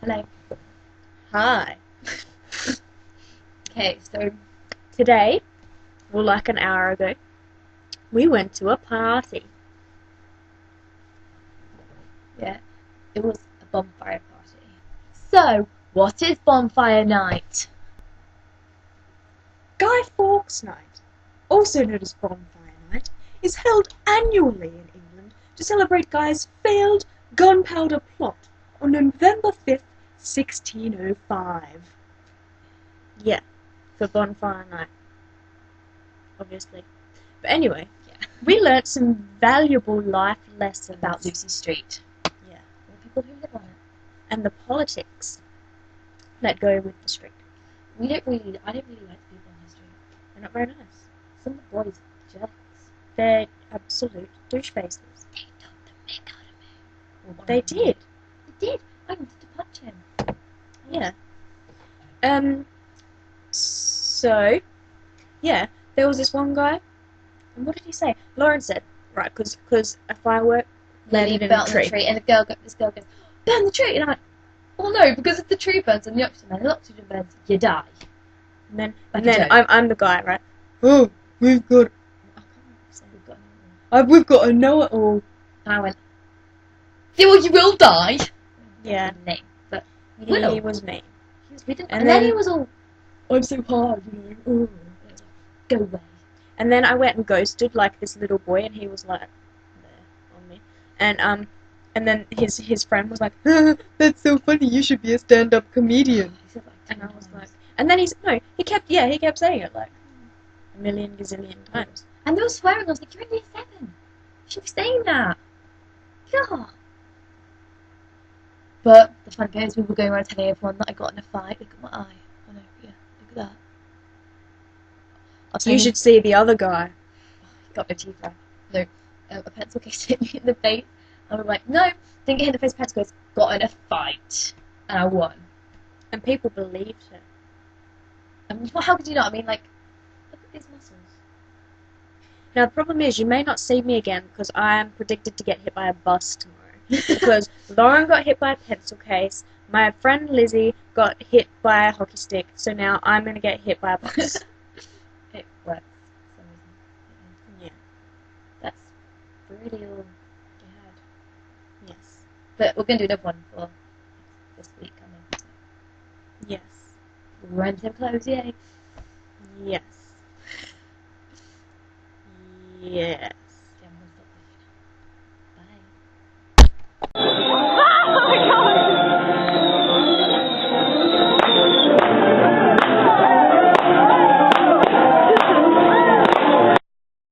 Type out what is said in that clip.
Hello. Hi. Okay, so Today, or like an hour ago, we went to a party. yeah, it was a bonfire party. So, what is bonfire night? Guy Fawkes Night, also known as Bonfire Night, is held annually in England to celebrate Guy's failed gunpowder plot on November 5th, 1605. Yeah, for Bonfire Night, obviously. But anyway, Yeah. we learnt some valuable life lessons About Lucy Street. Yeah, And the people who live on it. and the politics that go with the street. I don't really like the people on the street. They're not very nice. Some of the boys are jerks. They're absolute douche faces. They took the mick out of me. Or one They of them did. They did. I wanted to punch him. Yeah. So, yeah, there was this one guy, and what did he say? Lauren said, right, because a firework landed in a fell on tree. the tree, and this girl goes, burn the tree! And I'm like, oh no, because if the tree burns and the oxygen burns, you die. And then, Like and a then joke. I'm the guy, right? Oh, we've got, I can't remember if we've got anyone. we've got a know-it-all. And I went, yeah, well, you will die. Yeah. That's his name, but He will. was me. We didn't, And and then then- he was all, I'm so hard, you know. Ooh. Go away. And then I went and ghosted like this little boy, and he was like there on me, and then his friend was like, "That's so funny. You should be a stand-up comedian." He said like And 10 I was times. like, and then he kept saying it like a million gazillion times. And they were swearing. I was like, you're in year 7. You should be saying that. God. But the fun bit is we were going around telling everyone that I got in a fight. Look at my eye. I know, yeah. Look at that. I was You saying should see the other guy. he got no teeth out. No, a pencil case hit me in the face. I was like, no, didn't get hit in the face. Pencil case got in a fight, and I won. And people believed her. And well, how could you not? I mean, like, look at these muscles. Now the problem is, you may not see me again because I am predicted to get hit by a bus tomorrow. Because Lauren got hit by a pencil case, my friend Lizzie got hit by a hockey stick, so now I'm gonna get hit by a bus. It works for some reason. Yeah. That's really all you had. Yes. But we're going to do another one for this week coming. So. Yes. We're wearing the same clothes, yay! Yes. Yeah.